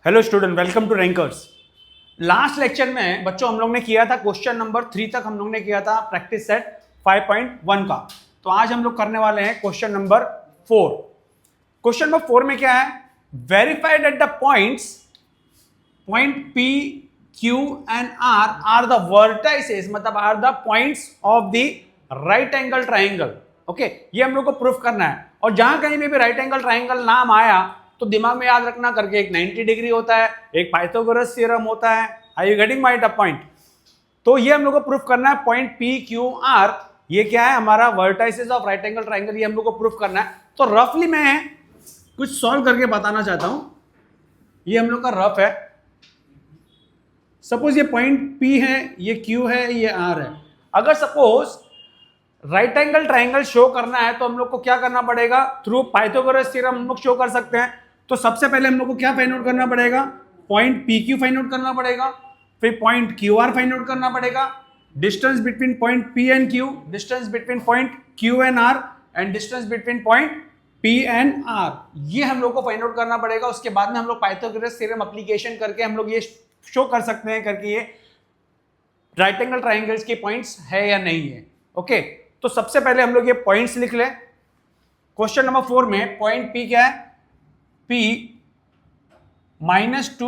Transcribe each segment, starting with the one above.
Hello student, welcome to Rankers. Last lecture में बच्चों हम लोग ने किया था क्वेश्चन नंबर 3 तक हम लोग ने किया था प्रैक्टिस सेट 5.1 का। तो आज हम लोग करने वाले हैं क्वेश्चन नंबर 4। क्वेश्चन नंबर 4 में क्या है? Verified at the points point P, Q and R are the vertices, मतलब are the points of the right angle triangle. Okay, ये हम लोग को प्रूफ करना है। और जहां कहीं भी राइट एंगल ट्राइंगल नाम आया तो दिमाग में याद रखना करके एक 90 डिग्री होता है, एक पाइथागोरस थ्योरम होता है। Are you getting my point? तो ये हम लोग को प्रूफ करना है पॉइंट P, Q, R ये क्या है? हमारा vertices of right angle triangle, ये हम लोग को प्रूफ करना है। तो रफली मैं कुछ सॉल्व करके बताना चाहता हूं। ये हम लोग का रफ है। सपोज ये पॉइंट P है, ये Q है, ये R है। अगर suppose right angle triangle show करना है तो हम लोग को क्या करना पड़ेगा? थ्रू पाइथागोरस थ्योरम हम लोग शो कर सकते हैं। तो सबसे पहले हम लोग को क्या फाइंड आउट करना पड़ेगा? पॉइंट PQ फाइंड आउट करना पड़ेगा, फिर पॉइंट QR फाइंड आउट करना पड़ेगा, distance between point P and Q, distance between point Q and R and distance between point P and R। ये हम लोग को फाइंड आउट करना पड़ेगा। उसके बाद में हम लोग पाइथागोरस थ्योरम एप्लीकेशन करके हम लोग ये शो कर सकते हैं करके ये राइट एंगल ट्राइंगल्स के पॉइंट्स है या नहीं है। ओके, तो सबसे पहले हम लोग ये पॉइंट्स लिख लें। क्वेश्चन नंबर 4 में पॉइंट P क्या है? P -2,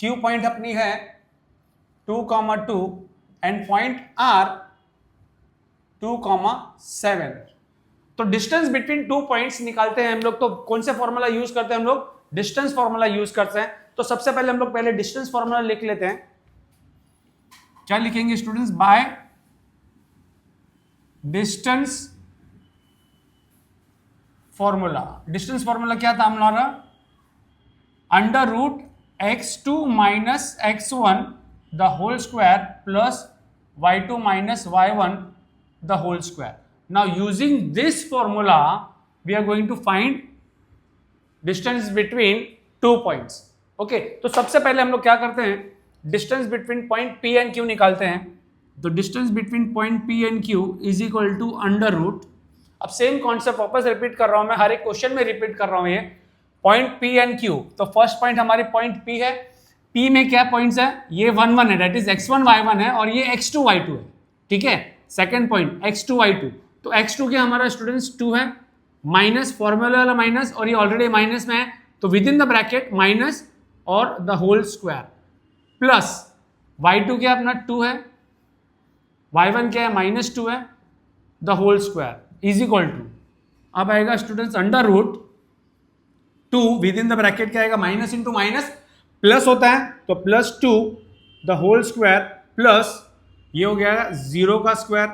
Q पॉइंट अपनी है 2, एंड पॉइंट R 2, 7। तो डिस्टेंस बिटवीन टू पॉइंट्स निकालते हैं हम लोग। तो कौन से फॉर्मूला यूज करते हैं हम लोग? डिस्टेंस फॉर्मूला यूज करते हैं। तो सबसे पहले हम लोग पहले डिस्टेंस फॉर्मूला लिख लेते हैं। क्या लिखेंगे students? By distance formula. Distance formula क्या था हमारा? Under root x2 minus x1 the whole square plus y2 minus y1 the whole square. Now using this formula we are going to find distance between two points. Okay, तो सबसे पहले हम लोग क्या करते हैं? Distance between point P and Q निकालते हैं। तो distance between point P and Q is equal to under root. अब सेम कॉन्सेप्ट वापस रिपीट कर रहा हूं मैं, हर एक क्वेश्चन में रिपीट कर रहा हूं। ये पॉइंट P एंड Q, तो फर्स्ट पॉइंट हमारे पॉइंट P है। P में क्या पॉइंट्स है? ये 1, 1 है, दैट इज x1 y1 है, और ये x2 y2 है। ठीक है, सेकंड पॉइंट x2 y2। तो x2 क्या हमारा स्टूडेंट्स 2 है, माइनस फॉर्मूला वाला माइनस, और ये ऑलरेडी माइनस में है तो within the bracket minus और the whole square plus y2 क्या अपना 2 है, y1 क्या है -2 है, the whole square is equal to, अब आएगा students under root 2 within the bracket क्या आएगा? माइनस इंटू माइनस प्लस होता है तो +2 द होल स्क्वायर प्लस ये हो गया 0 का स्क्वायर।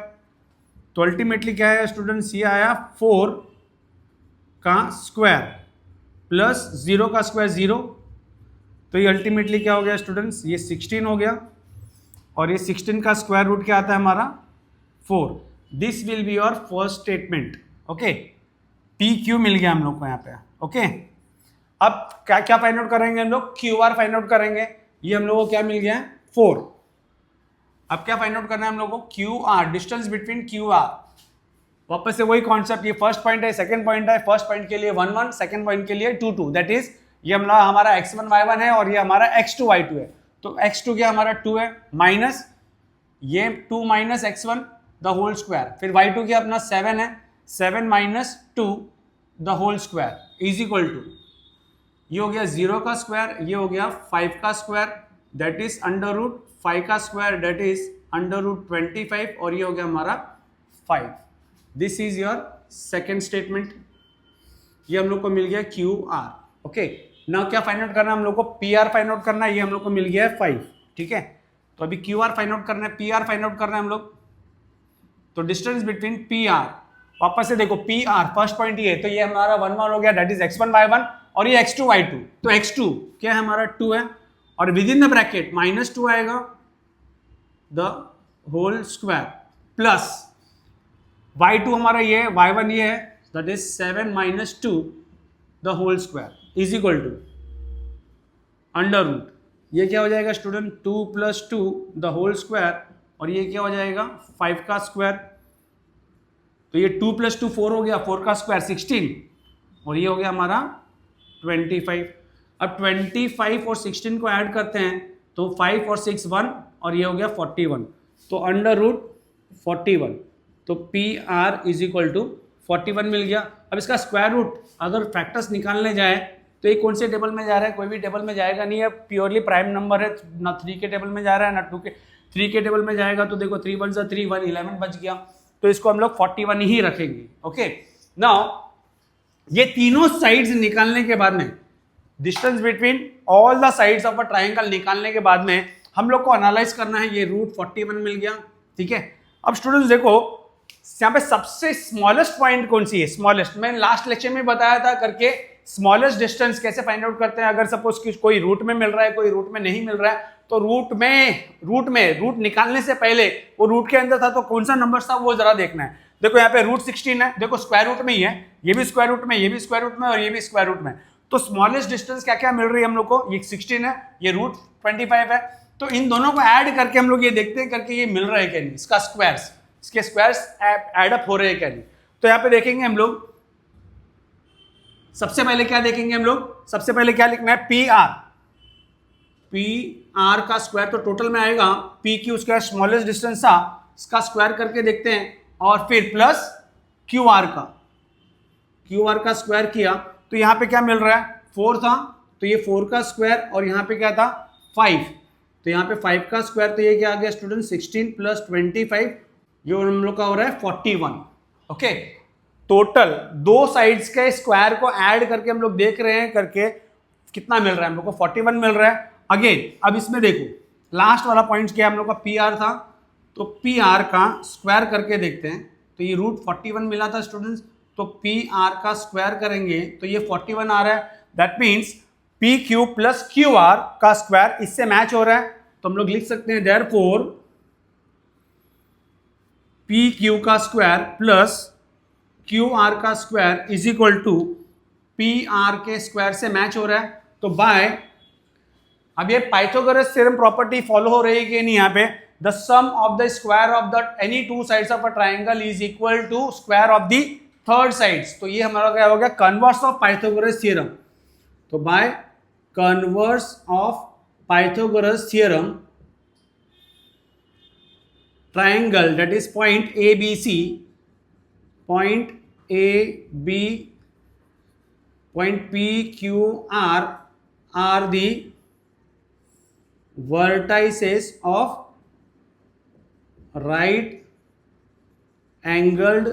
तो अल्टीमेटली क्या है स्टूडेंट्स? ये आया 4 का स्क्वायर प्लस 0 का स्क्वायर 0। तो ये अल्टीमेटली क्या हो गया स्टूडेंट्स? ये 16 हो गया, और ये 16 का स्क्वायर रूट क्या आता है हमारा? 4। This will be your first statement. Okay, PQ मिल गया हम लोग को यहाँ पे। ओके, अब क्या क्या फाइंड आउट करेंगे हम लोग? QR फाइंड आउट करेंगे। ये हम लोग को क्या मिल गया है? 4। अब क्या फाइंड आउट करना है हम लोग को? QR, distance between QR। वापस से वही कॉन्सेप्ट, ये फर्स्ट पॉइंट है, सेकंड पॉइंट है। फर्स्ट पॉइंट के लिए 1, 1, सेकंड पॉइंट के लिए 2, 2, दैट इज ये हमारा x1 y1 है और ये हमारा x2 y2 है। तो x2 क्या हमारा 2 है, माइनस ये 2 minus x1 the whole square, फिर y2 क्या अपना 7 है, 7 minus 2 the whole square is equal to, ये हो गया 0 का स्क्वायर, ये हो गया 5 का square, that is under root 5 का square, that is under root 25, और ये हो गया हमारा 5। This is your second statement. ये हम लोग को मिल गया QR। ओके, नाउ क्या फाइंड आउट करना है हम लोग को? PR फाइंड आउट करना है। ये हम लोग को मिल गया है 5। ठीक है, तो अभी QR फाइंड आउट करना है, PR फाइंड आउट करना है हम लोग। तो डिस्टेंस बिटवीन PR, वापस से देखो PR फर्स्ट पॉइंट ये है, तो ये हमारा 1, 1 हो गया, दैट इज x1 y1, और ये x2 y2। तो x2 क्या है हमारा 2 है, और विद इन द ब्रैकेट -2 आएगा the whole square plus y2 हमारा ये है, y1 ये है, that is 7 minus 2 the whole square is equal to under root, ये क्या हो जाएगा स्टूडेंट? 2 + 2 द होल स्क्वायर, और ये क्या हो जाएगा? 5 का स्क्वायर। तो ये 2 + 2 4 हो गया, 4 का स्क्वायर 16, और ये हो गया हमारा 25। अब 25 और 16 को ऐड करते हैं तो 5 और 6 1 और ये हो गया 41, तो अंडर रूट 41, तो P R is equal to 41 मिल गया। अब इसका स्क्वायर रूट अगर फैक्टर्स निकालने जाए तो ये कौन से टेबल में जा रहा है, कोई भी टेबल में जाएगा नहीं है, प्योरली प्राइम नंबर है, ना 3 के टेबल में जा रहा है ना 3 के टेबल में जाएगा, तो देखो 3 1 3 1 11 बच गया, तो इसको हम लोग 41 ही रखेंगे। ओके, नाउ ये तीनों साइड्स निकालने के बाद में, distance between all the sides of a triangle निकालने के बाद में हम लोग को एनालाइज करना है, ये रूट 41 मिल गया, ठीक है। अब स्टूडेंट्स देखो यहाँ पे सबसे स्मॉलेस्ट पॉइंट कौन सी है, स्मॉलेस्ट, मैं लास्ट लेक्चर में बताया था करके स्मॉलेस्ट डिस्टेंस कैसे फाइंड आउट करते हैं। अगर सपोज कि कोई रूट में मिल रहा है, कोई रूट में नहीं मिल रहा है, तो रूट निकालने से पहले वो रूट के अंदर था तो कौन सा नंबर था वो जरा देखना है। देखो यहाँ पे रूट 16 है, देखो स्क्वायर रूट में ही है, ये भी स्क्वायर रूट में, ये भी स्क्वायर रूट में और ये भी स्क्वायर रूट में, तो स्मॉलेस्ट डिस्टेंस क्या क्या मिल रही है हम लोग को, ये 16 है, ये रूट 25 है, तो इन दोनों को ऐड करके हम लोग ये देखते हैं करके ये मिल रहा है क्या नहीं, इसका स्क्वायर्स, इसके स्क्वायर्स ऐड अप हो रहे हैं क्या नहीं। तो यहाँ पे देखेंगे हम लोग, सबसे पहले क्या देखेंगे हम लोग, सबसे पहले क्या लिखना है, पी आर का स्क्वायर तो टोटल में आएगा, P Q square smallest distance था, इसका स्क्वायर करके देखते हैं, और फिर प्लस क्यू आर का स्क्वायर किया तो यहाँ पे क्या मिल रहा है, 4 था, तो ये 4 का स्क्वायर, और यहाँ पे क्या था 5, तो यहाँ पे 5 का स्क्वायर, तो ये क्या आ गया स्टूडेंट 16 प्लस 25, ये हम लोग का हो रहा है 41। ओके, टोटल दो साइड्स के स्क्वायर को ऐड करके हम लोग देख रहे हैं करके कितना मिल रहा है हम लोग को, 41 मिल रहा है। अगेन अब इसमें देखो लास्ट वाला पॉइंट क्या है, हम लोग का पी आर था, तो पी आर का स्क्वायर करके देखते हैं, तो ये रूट 41 मिला था स्टूडेंट्स, तो पी आर का स्क्वायर करेंगे तो ये 41 आ रहा है, that means P Q plus Q R का स्क्वायर इससे मैच हो रहा है, तो हम लोग लिख सकते हैं देयरफॉर पी क्यू का स्क्वायर प्लस क्यू आर का square is equal to P R के स्क्वायर से मैच हो रहा है। तो बाय, अब ये पाइथागोरस थ्योरम प्रॉपर्टी फॉलो हो रही है कि नहीं, यहाँ पे the sum of the square of the any two sides of a triangle is equal to square of the third sides, तो ये हमारा क्या हो गया, कन्वर्स ऑफ पाइथागोरस थ्योरम। तो by converse of Pythagoras theorem triangle that is point ABC, point PQR are the vertices of right angled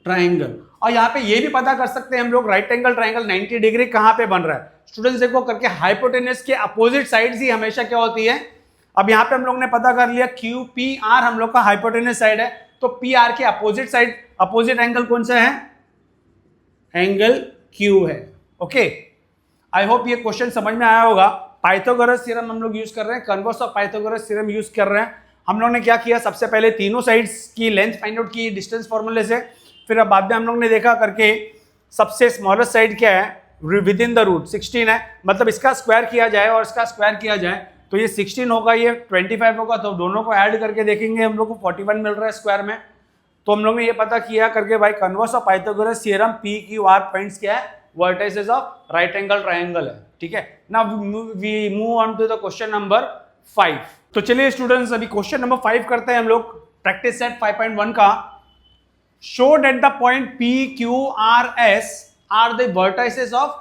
triangle। और यहाँ पे ये भी पता कर सकते हैं हम लोग राइट एंगल ट्राइंगल 90 डिग्री कहाँ पे बन रहा है। स्टूडेंट्स देखो करके हाइपोटेनस के अपोजिट साइड ही हमेशा क्या होती है, अब यहाँ पे हम लोग ने पता कर लिया क्यू पी आर हम लोग का हाइपोटेनस साइड है, तो पी आर के अपोजिट साइड, अपोजिट एंगल कौन सा है, एंगल क्यू है। ओके, आई होप ये क्वेश्चन समझ में आया होगा। पाइथागोरस थ्योरम हम लोग यूज कर रहे हैं, converse of Pythagoras theorem use कर रहे हैं। हम लोग ने क्या किया, सबसे पहले तीनों साइड्स की लेंथ फाइंड आउट की डिस्टेंस फॉर्मूले से, फिर अब बाद में हम लोग ने देखा करके सबसे स्मॉलेस्ट साइड क्या है, विद इन द रूट 16 है, मतलब इसका स्क्वायर किया जाए और इसका स्क्वायर किया जाए तो ये 16 होगा, ये 25 होगा, तो दोनों को ऐड करके देखेंगे हम लोग को 41 मिल रहा है स्क्वायर में। तो हम लोग ने ये पता किया करके भाई converse of Pythagoras theorem P Q R points क्या है, vertices of right angle triangle है। ठीक है, now we move on to the question number 5। तो चलिए स्टूडेंट्स अभी क्वेश्चन नंबर 5 करते हैं हम लोग, प्रैक्टिस सेट 5.1 का। Show that the point P Q R S R the vertices of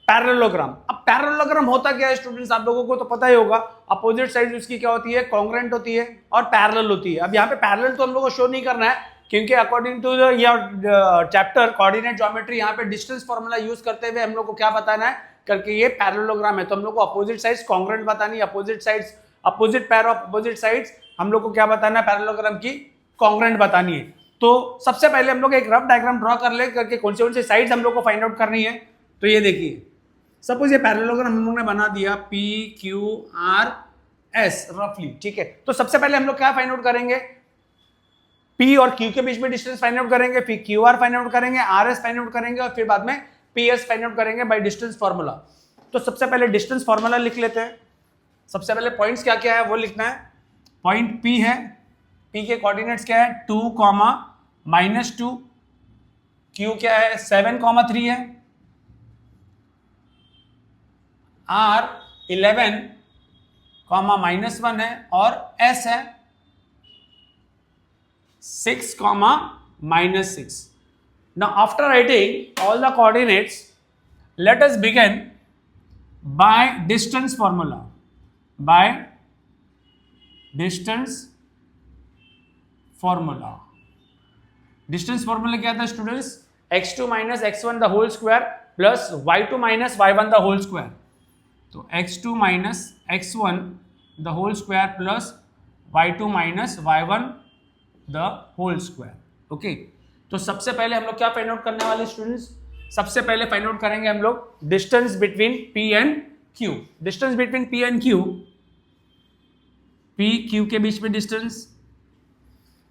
parallelogram. अब पैरेललोग्राम होता क्या है स्टूडेंट्स, आप लोगों को तो पता ही होगा, अपोजिट साइड उसकी क्या होती है, कॉन्ग्रेंट होती है और पैरेलल होती है। अब यहाँ पे पैरेलल तो हम लोग को शो नहीं करना है क्योंकि according to your chapter coordinate geometry, यहाँ पे डिस्टेंस फॉर्मूला यूज करते हुए हम लोग को क्या बताना है करके ये पैरेललोग्राम है, तो हम लोग को अपोजिट साइड्स कॉन्ग्रेंट बतानी है, opposite sides, opposite pair of opposite sides हम लोग को क्या बताना है, पैरेललोग्राम की कॉन्ग्रेंट बतानी है। तो सबसे पहले हम लोग एक रफ डायग्राम ड्रॉ कर ले करके कौन से साइड्स हम लोग को फाइंड आउट करनी है। तो ये देखिए, सपोज ये पैरेललोग्राम हम लोग ने बना दिया पी क्यू आर एस रफली, ठीक है। तो सबसे पहले हम लोग क्या फाइंड आउट करेंगे, पी और क्यू के बीच में डिस्टेंस फाइंड आउट करेंगे, फिर क्यू आर फाइंड आउट करेंगे, आर एस फाइंड आउट करेंगे और फिर बाद में पी एस फाइंड आउट करेंगे बाय डिस्टेंस फॉर्मूला। तो सबसे पहले डिस्टेंस फॉर्मूला लिख लेते हैं। सबसे पहले पॉइंट्स क्या क्या है वो लिखना है। पॉइंट पी है, पी के कोऑर्डिनेट्स क्या है 2, -2, क्यू क्या है 7, 3 है, R 11 कॉमा -1 है और S है 6 comma -6. Now after writing all the coordinates, let us begin by distance formula. By distance formula. Distance formula क्या था students? x2 minus x1 the whole square plus y2 minus y1 the whole square. तो x2 minus x1 the whole square plus y2 minus y1 the whole square. Okay, तो सबसे पहले हम लोग क्या find out करने वाले स्टूडेंट्स? सबसे पहले फाइंड आउट करेंगे हम लोग distance between P and Q. Distance between P and Q, P Q के बीच में डिस्टेंस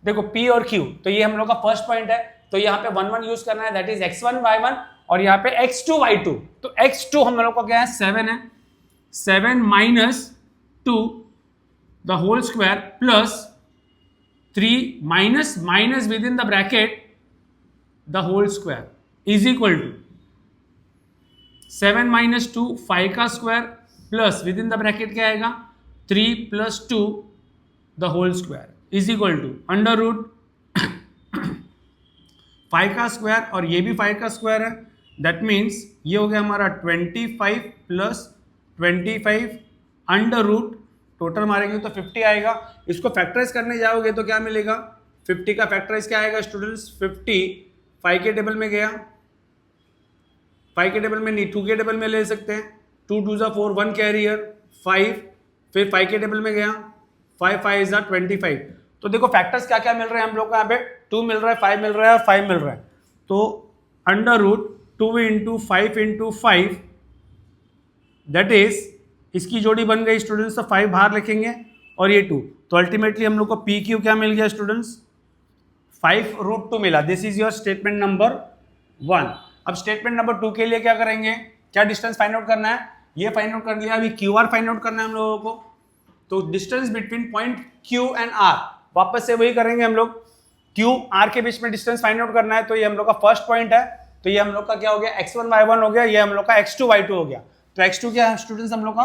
देखो P और Q, तो ये हम लोग का फर्स्ट पॉइंट है, तो यहाँ पे 1 1 यूज करना है, दैट इज x1 y1 और यहाँ पे x2 y2. तो x2 हम लोग का क्या है? 7 है. 7 minus 2 the whole square plus 3 minus minus within the bracket the whole square is equal to 7 minus 2 5 का square plus within the bracket क्या आएगा? 3 plus 2 the whole square is equal to under root 5 का square और ये भी 5 का square है. That means ये हो गया हमारा 25 प्लस 25 अंडर रूट, टोटल मारेंगे तो 50 आएगा. इसको फैक्टराइज करने जाओगे तो क्या मिलेगा? 50 का फैक्टराइज क्या आएगा स्टूडेंट्स? 50 5 के टेबल में गया, 5 के टेबल में नहीं 2 के टेबल में ले सकते हैं. 2 2 जा 4 1 कैरियर 5, फिर 5 के टेबल में गया 5 5 जा 25. तो देखो फैक्टर्स क्या क्या मिल रहे हैं हम लोग को यहाँ पे? 2 मिल रहा है, 5 मिल रहा है और 5 मिल रहा है. तो under root 2 into 5 into 5 that is, इसकी जोड़ी बन गई स्टूडेंट्स, तो 5 बाहर लिखेंगे और ये 2. तो अल्टीमेटली हम लोग को पी क्यू क्या मिल गया स्टूडेंट्स? 5√2 मिला. This is your statement number 1. अब स्टेटमेंट नंबर 2 के लिए क्या करेंगे? क्या डिस्टेंस फाइंड आउट करना है? ये फाइंड आउट कर लिया, अभी क्यू आर फाइंड आउट करना है हम लोगों को. तो distance between point Q and R, वापस से वही करेंगे हम लोग. Q R के बीच में डिस्टेंस फाइंड आउट करना है, तो ये हम लोग का फर्स्ट पॉइंट है. तो ये हम लोग का क्या हो गया? x1 y1 हो गया, ये हम लोग का x2 y2 हो गया. तो x2 क्या है स्टूडेंट्स हम लोग का?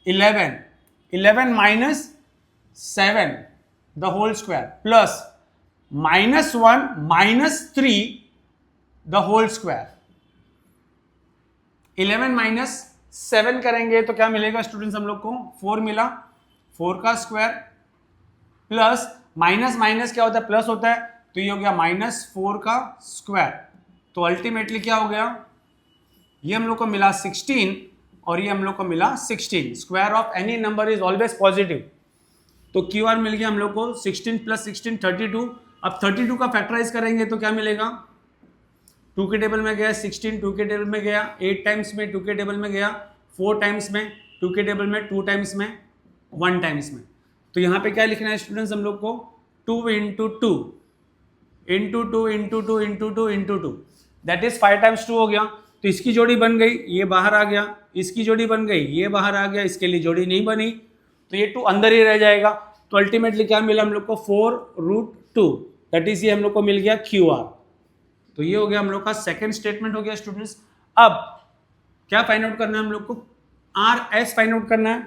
11. 11 minus 7 the whole square plus -1 minus 3 the whole square. 11 minus 7 करेंगे तो क्या मिलेगा स्टूडेंट्स हम लोग को? 4 मिला. 4 का स्क्वायर प्लस माइनस माइनस क्या होता है? प्लस होता है, तो ये हो गया -4 का स्क्वायर. तो अल्टीमेटली क्या हो गया? ये हम लोग को मिला 16 और ये हम लोग को मिला 16. Square of any number is always positive. तो क्यू आर मिल गया हम लोग को 16 प्लस 16 32. अब 32 का फैक्टराइज करेंगे तो क्या मिलेगा? 2 के टेबल में गया 16, 2 के टेबल में गया 8 टाइम्स में, 2 के टेबल में गया 4 टाइम्स में, 2 के टेबल में 2 टाइम्स में, 1 टाइम्स में. तो यहाँ पे क्या लिखना है स्टूडेंट्स हम लोग को? 2 into 2 into 2 into 2 into 2 into 2, that is 5 times 2 हो गया. तो इसकी जोड़ी बन गई, ये बाहर आ गया. इसकी जोड़ी बन गई, ये बाहर आ गया. इसके लिए जोड़ी नहीं बनी, तो ये 2 अंदर ही रह जाएगा. तो अल्टीमेटली क्या मिला हम लोग को? 4√2, दैट इज ये हम लोग को मिल गया क्यू आर. तो ये हो गया हम लोग का सेकेंड स्टेटमेंट हो गया स्टूडेंट्स. अब क्या फाइंड आउट करना है हम लोग को? आर एस फाइंड आउट करना है.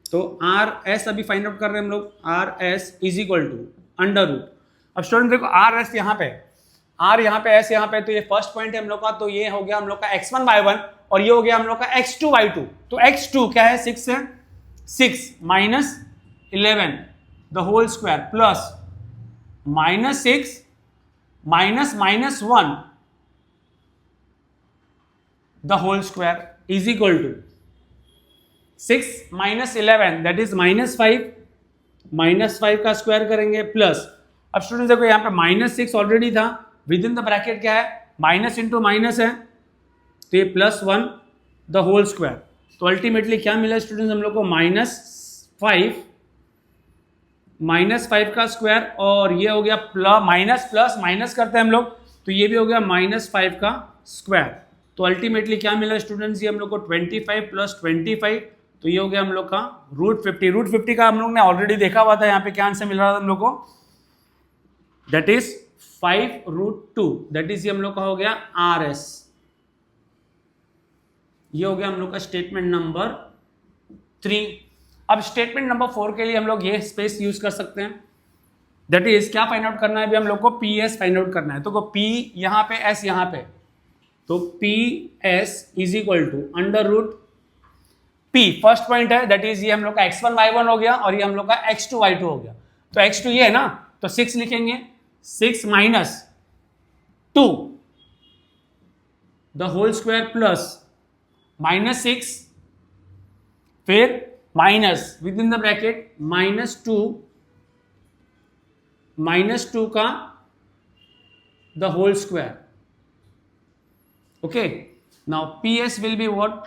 तो आर एस अभी फाइंड आउट कर रहे हैं हम लोग. R S is equal to under root. अब स्टूडेंट देखो आर एस यहाँ पे, आर यहाँ पे, एस यहाँ पे, तो ये फर्स्ट पॉइंट है हम लोग का. तो ये हो गया हम लोग का x1 y1 और ये हो गया हम लोग का x2 y2. तो x2 क्या है? 6 है. 6 minus 11 the whole square plus -6 minus -1 the whole square is equal to 6 minus 11 that is -5. -5 का स्क्वायर करेंगे प्लस, अब स्टूडेंट देखो यहाँ पे -6 ऑलरेडी था, विद इन द ब्रैकेट क्या है? माइनस इंटू माइनस है, तो ये +1 द होल स्क्वायर. तो अल्टीमेटली क्या मिला स्टूडेंट्स हम लोग को? -5 का स्क्वायर और ये हो गया माइनस प्लस माइनस करते हैं हम लोग, तो ये भी हो गया -5 का स्क्वायर. तो अल्टीमेटली क्या मिला स्टूडेंट्स? ये हम लोग को 25 प्लस 25, तो ये हो गया हम लोग का √50. √50 का हम लोग ने ऑलरेडी देखा हुआ था. यहाँ पे क्या आंसर मिल रहा था हम लोग को? दैट इज 5√2, दैट इज ये हम लोग का हो गया आर एस. ये हो गया हम लोग का स्टेटमेंट नंबर 3। अब स्टेटमेंट नंबर 4 के लिए हम लोग ये स्पेस यूज कर सकते हैं, दैट इज क्या फाइंड आउट करना है अभी हम लोग को, पी एस फाइंड आउट करना है। तो पी यहाँ पे, एस यहाँ पे, तो P S is equal to under root P, first point है दैट इज ये हम लोग का x1 y1 हो गया और ये हम लोग का x2 y2 हो गया। तो x2 ये है ना, तो 6 लिखेंगे, 6 minus 2 the whole square plus minus 6, फिर minus within the bracket minus two का the whole square. Okay, now P S will be what,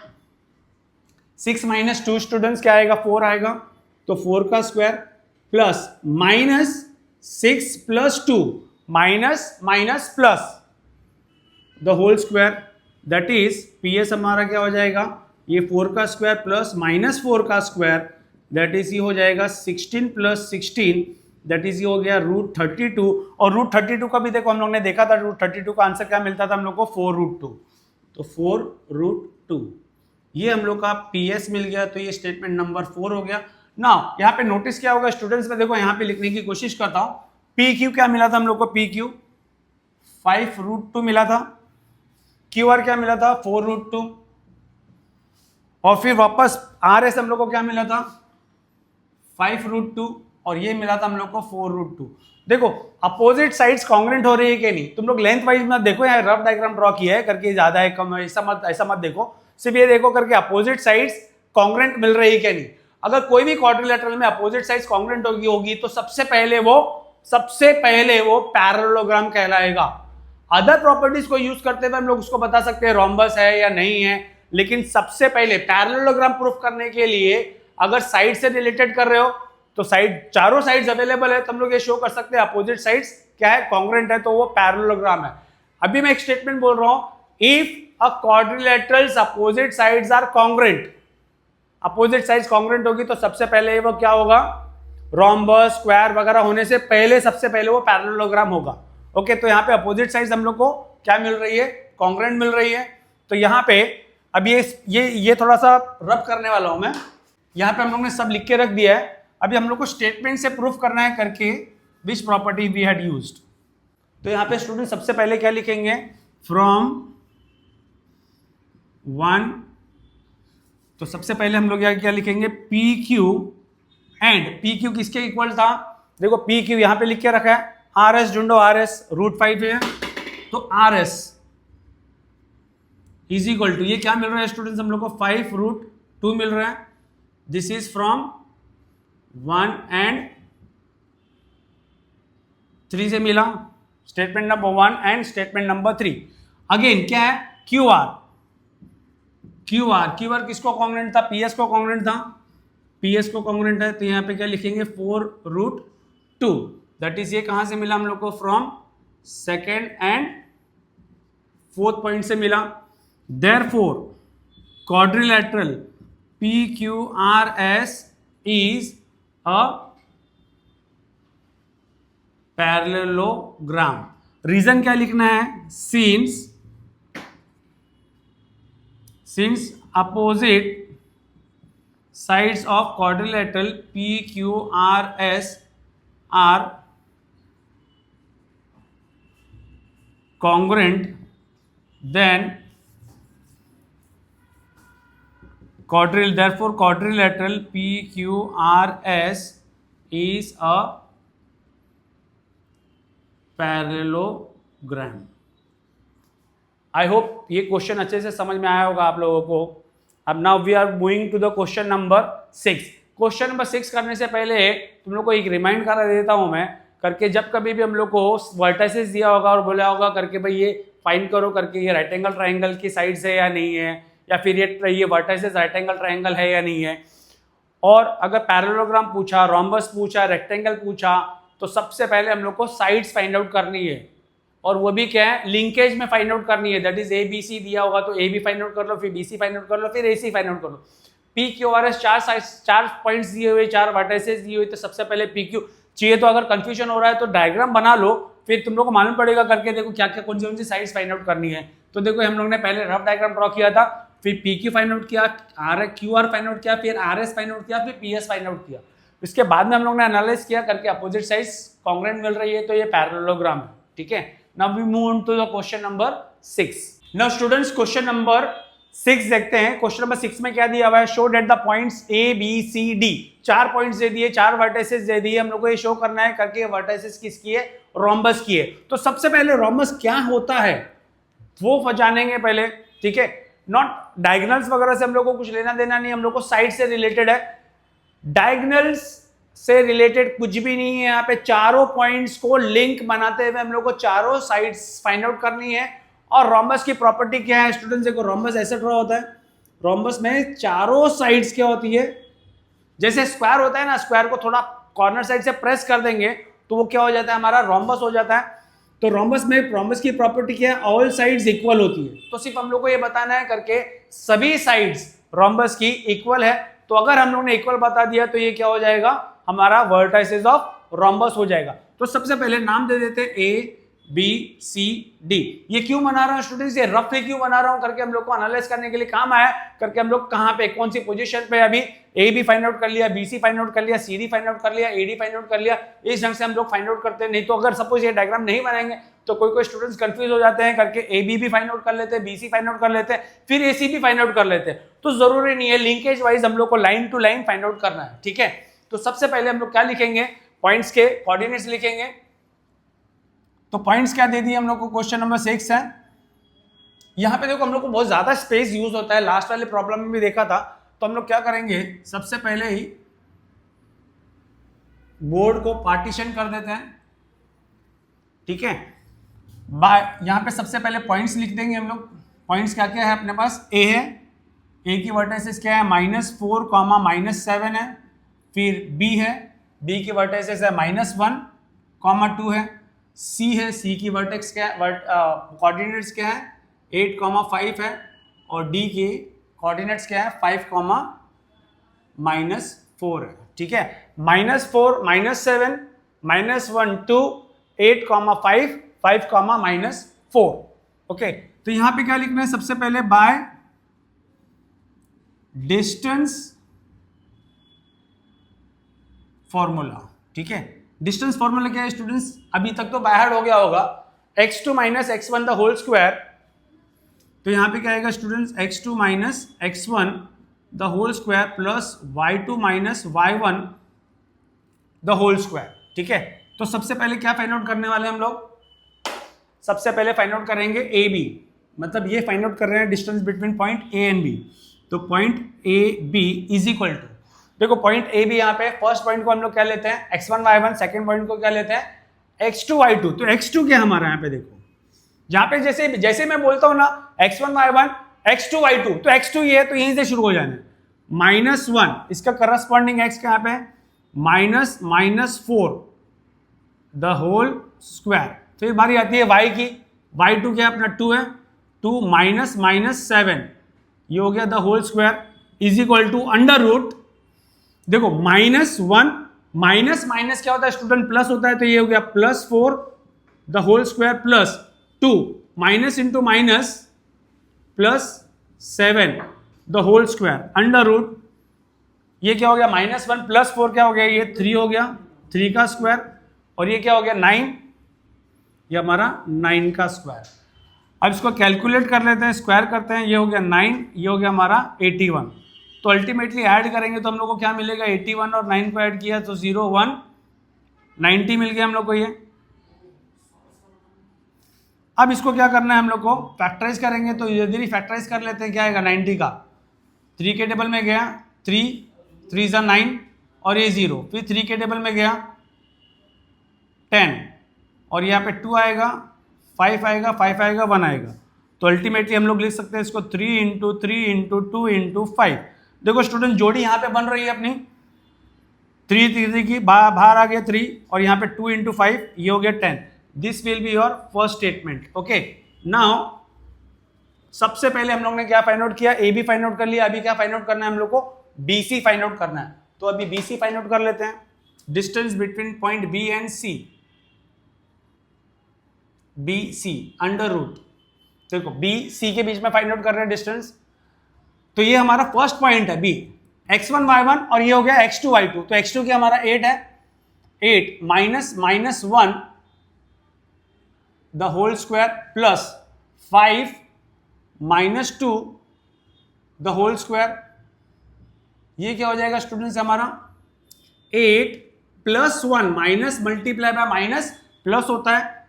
6 minus 2 students क्या आएगा, 4 आएगा, तो 4 का square plus minus 6 plus 2 minus minus plus the whole square, that is P S हमारा क्या हो जाएगा, ये 4 का स्क्वायर प्लस माइनस 4 का स्क्वायर, दैट इज ये हो जाएगा 16 प्लस 16, दैट इज ये हो गया रूट 32। और रूट 32 का भी देखो हम लोग ने देखा था, रूट 32 का आंसर क्या मिलता था हम लोग को, 4√2, तो 4√2 ये हम लोग का पी एस मिल गया। तो ये स्टेटमेंट नंबर 4 हो गया ना। यहाँ पे नोटिस क्या होगा स्टूडेंट्स में, देखो यहाँ पे लिखने की कोशिश करता हूं, पी क्यू क्या मिला था हम लोग को, पी क्यू 5√2 मिला था, क्यू आर क्या मिला था 4√2, और फिर वापस आर एस हम लोग को क्या मिला था 5√2, और ये मिला था हम लोग को 4√2। देखो अपोजिट साइड्स कांग्रेंट हो रही है कि नहीं, तुम लोग लेंथ वाइज मत देखो, यहाँ रफ डायग्राम ड्रॉ किया है करके ज्यादा है कम है, ऐसा मत देखो, सिर्फ ये देखो करके अपोजिट साइड्स कांग्रेंट मिल रही है कि नहीं। अगर कोई भी क्वाड्रिलेटरल में अपोजिट साइड्स कांग्रेंट होगी तो सबसे पहले वो पैरेललोग्राम कहलाएगा। अदर प्रॉपर्टीज को यूज करते हुए हम लोग उसको बता सकते हैं रोम्बस है या नहीं है, लेकिन सबसे पहले पैरेललोग्राम प्रूफ करने के लिए अगर साइड से रिलेटेड कर रहे हो तो साइड, चारों साइड्स अवेलेबल है तो हम लोग ये शो कर सकते हैं अपोजिट साइड्स क्या है, कांग्रेंट है, तो वो पैरेललोग्राम है। अभी मैं एक स्टेटमेंट बोल रहा हूं, if a quadrilaterals opposite sides are congruent, opposite sides congruent होगी तो सबसे पहले वो क्या होगा, रोम्बस स्क्वायर वगैरह होने से पहले सबसे पहले वो पैरेललोग्राम होगा। ओके, तो यहाँ पे अपोजिट साइड्स हम लोग को क्या मिल रही है, कांग्रेंट मिल रही है। तो यहाँ पे अब ये थोड़ा सा रब करने वाला हूं मैं, यहाँ पे हम लोग ने सब लिख के रख दिया है। अभी हम लोग को स्टेटमेंट से प्रूफ करना है करके which property we had used. तो यहाँ पे स्टूडेंट सबसे पहले क्या लिखेंगे, फ्रॉम 1, तो सबसे पहले हम लोग क्या लिखेंगे, P Q and P Q किसके इक्वल था, देखो पी क्यू यहाँ पे लिख के रखा है, आर एस ढूंढो, आर एस √5 है, तो R S is equal to, ये क्या मिल रहा है स्टूडेंट्स हम लोग को 5√2 मिल रहा है, दिस इज फ्रॉम 1 एंड 3 से मिला, statement number 1 and statement number 3। Again क्या है, क्यू आर किसको कांग्रेंट था, पीएस को कांग्रेंट था, पीएस को कांग्रेंट है, तो यहाँ पे क्या लिखेंगे 4√2, दैट इज ये कहां से मिला हम लोग को, from second and fourth point से मिला। Therefore quadrilateral PQRS is a parallelogram. Reason क्या लिखना है, since opposite sides of quadrilateral PQRS are congruent, then therefore quadrilateral PQRS is a parallelogram. I hope ये क्वेश्चन अच्छे से समझ में आया होगा आप लोगों को। अब now we are moving to the question number 6। Question number 6 करने से पहले तुम लोग को एक रिमाइंड करा देता हूं मैं करके, जब कभी भी हम लोग को वर्टिसेस दिया होगा और बोला होगा करके भाई ये फाइंड करो करके, ये राइट एंगल ट्राइंगल की साइड से या नहीं है, या फिर ये वर्टिसेस राइट एंगल ट्राइंगल है या नहीं है। और अगर पैरेललोग्राम पूछा, रोम्बस पूछा, रेक्टेंगल पूछा, तो सबसे पहले हम लोग को साइड्स फाइंड आउट करनी है, और वो भी क्या है, लिंकेज में फाइंड आउट करनी है। That is A B C दिया होगा तो ए बी फाइंड आउट कर लो, फिर बी सी फाइंड आउट कर लो, फिर ए सी फाइंड आउट कर लो। P Q R S 4 points दिए हुए, 4 वर्टिसेस दिए हुए, तो सबसे पहले पी क्यू चाहिए। तो अगर कंफ्यूजन हो रहा है तो डायग्राम बना लो, फिर तुम लोग को मालूम पड़ेगा करके देखो क्या क्या कौन सी साइड्स फाइंड आउट करनी है। तो देखो हम लोग ने पहले रफ डायग्राम ड्रॉ किया था, फिर पी क्यू फाइंड आउट किया, R Q R find out किया, फिर आर एस फाइंड आउट किया, फिर पी एस फाइंड आउट किया। इसके बाद में हम लोग ने एनालाइज किया करके अपोजिट साइड्स कॉन्ग्रुएंट मिल रही है, तो ये पैरेललोग्राम है, ठीक है। Now we move on to the question number 6। Now students question number 6 देखते हैं। क्वेश्चन नंबर 6 में क्या दिया हुआ है, show that the points A B C D, 4 points दे दिए, 4 वर्टिसेस दे दिए, हम लोग को ये शो करना है करके वर्टिसेस किसकी है, रोम्बस की है। तो सबसे पहले रोम्बस क्या होता है वो जानेंगे पहले, ठीक है। नॉट डायगोनल्स वगैरह से हम लोग को कुछ लेना देना नहीं, हम लोग को साइड से रिलेटेड है। डायगोनल्स से रिलेटेड कुछ भी नहीं है, यहाँ पे चारों पॉइंट्स को लिंक बनाते हुए हम लोग को चारों साइड्स फाइंड आउट करनी है। और रोम्बस की प्रॉपर्टी क्या है स्टूडेंट्स, देखो रोम्बस ऐसे ड्रॉ होता है, रोम्बस में चारों साइड्स क्या होती है, जैसे स्क्वायर होता है ना, स्क्वायर को थोड़ा कॉर्नर साइड से प्रेस कर देंगे तो वो क्या हो जाता है, हमारा रोम्बस हो जाता है। तो रोम्बस में रोम्बस की प्रॉपर्टी क्या है, ऑल साइड्स इक्वल होती है। तो सिर्फ हम लोग को ये बताना है करके सभी साइड्स रोम्बस की इक्वल है। तो अगर हम लोग ने इक्वल बता दिया तो ये क्या हो जाएगा, हमारा वर्टिसेस ऑफ रोम्बस हो जाएगा। तो सबसे पहले नाम दे देते हैं ए बी सी डी। ये क्यों बना रहा हूं स्टूडेंट्स, ये रफली क्यों बना रहा हूं करके हम लोग को एनालाइज करने के लिए काम आया करके हम लोग कहां पे कौन सी पोजीशन पे, अभी ए बी फाइंड आउट कर लिया, बी सी फाइंड आउट कर लिया, सी डी फाइंड आउट कर लिया, ए डी फाइंड आउट कर लिया। इस ढंग से हम लोग फाइंड आउट करते हैं। नहीं तो अगर सपोज ये डायग्राम नहीं बनाएंगे तो कोई स्टूडेंट्स कंफ्यूज हो जाते हैं करके ए बी भी फाइंड आउट कर लेते हैं, बी सी फाइंड आउट कर लेते हैं, फिर ए सी भी फाइंड आउट कर लेते हैं। तो जरूरी नहीं है, लिंकेज वाइज हम लोग को line to line find out करना है, ठीक है। तो सबसे पहले हम लोग क्या लिखेंगे, पॉइंट्स के कोऑर्डिनेट्स लिखेंगे। तो पॉइंट्स क्या दे दिए हम लोग को, क्वेश्चन नंबर 6 है। यहां पे देखो हम लोग को बहुत ज्यादा स्पेस यूज होता है, लास्ट वाले प्रॉब्लम में भी देखा था। तो हम लोग क्या करेंगे, सबसे पहले ही बोर्ड को पार्टीशन कर देते हैं, ठीक है। यहां पे सबसे पहले पॉइंट्स लिख देंगे हम लोग। पॉइंट्स क्या क्या है अपने पास, ए है, ए की वर्टिसेस क्या है -4, -7 है। फिर बी है, बी की वर्टिसेस है -1, -2 है। सी है, सी की वर्टेक्स क्या है, कोऑर्डिनेट्स क्या है 8, 5 है। और डी की कोऑर्डिनेट्स क्या है 5, -4 है, ठीक है। -4, -7, -1, 2, 8, 5, 5, -4, ओके। तो यहां पे क्या लिखना है, सबसे पहले बाय डिस्टेंस फॉर्मूला, ठीक है। डिस्टेंस फॉर्मूला क्या है स्टूडेंट्स, अभी तक तो बाय हार्ट हो गया होगा, x2 - x1 the whole square. तो यहां पे क्या आएगा students, x2 - x1 the whole square plus y2 - y1 the whole square, ठीक है। तो सबसे पहले क्या फाइंड आउट करने वाले हम लोग, सबसे पहले फाइंड आउट करेंगे ए बी, मतलब ये फाइंड आउट कर रहे हैं distance between point A and B. तो point A B is equal to, देखो पॉइंट ए बी यहाँ पे फर्स्ट पॉइंट को हम लोग क्या लेते हैं x1 y1, सेकंड पॉइंट को क्या लेते हैं x2 y2। तो x2 क्या हमारा यहाँ पे देखो, जहां पे जैसे जैसे मैं बोलता हूं ना x1 y1 x2 y2, तो x2 ये है तो यहीं से शुरू हो जाना है। -1 इसका करस्पॉन्डिंग x क्या पे -4 द होल स्क्वायर। फिर बारी आती है y की, y2 क्या अपना 2 है, 2 -7 ये हो गया the whole square is equal to under root, देखो -1 माइनस क्या होता है स्टूडेंट, प्लस होता है। तो ये हो गया +4 the whole square plus 2 minus into minus +7 the whole square under root, ये क्या हो गया -1 + 4 क्या हो गया, ये 3 हो गया, 3 का स्क्वायर। और ये क्या हो गया 9, ये हमारा 9 का स्क्वायर। अब इसको कैलकुलेट कर लेते हैं, स्क्वायर करते हैं, ये हो गया 9, ये हो गया हमारा 81। तो अल्टीमेटली ऐड करेंगे तो हम लोग को क्या मिलेगा, 81 और 9 को ऐड किया तो 0, 1, 90 मिल गया हम लोग को ये। अब इसको क्या करना है हम लोग को, फैक्टराइज करेंगे। तो यदि फैक्टराइज कर लेते हैं क्या आएगा 90 का, 3 के टेबल में गया 3, 3 × 9 और ये 0, फिर 3 के टेबल में गया 10 और यहाँ पे 2 आएगा, 5 आएगा, 5 आएगा, 1 आएगा। तो अल्टीमेटली हम लोग लिख सकते हैं इसको 3 × 3 × 2 × 5। देखो स्टूडेंट जोड़ी यहाँ पे बन रही है अपनी, 3 3 की बाहर आ गया 3 और यहाँ पे 2 × 5 ये हो गया 10। This will be your first statement, okay. Now सबसे पहले हम लोग ने क्या फाइंड आउट किया, ए बी फाइंड आउट कर लिया। अभी क्या फाइंड आउट करना है हम लोग को, बी सी फाइंड आउट करना है। तो अभी बी सी फाइंड आउट कर लेते हैं, distance between point B and C, B C under root, देखो बी सी के बीच में फाइंड आउट कर रहे हैं डिस्टेंस। तो ये हमारा फर्स्ट पॉइंट है बी, x1 y1 और ये हो गया x2 y2, तो x2 क्या हमारा 8 है, 8 minus 1 the whole square plus 5 -2 the whole square, ये क्या हो जाएगा स्टूडेंट्स हमारा 8 plus 1 minus multiply by minus plus होता है,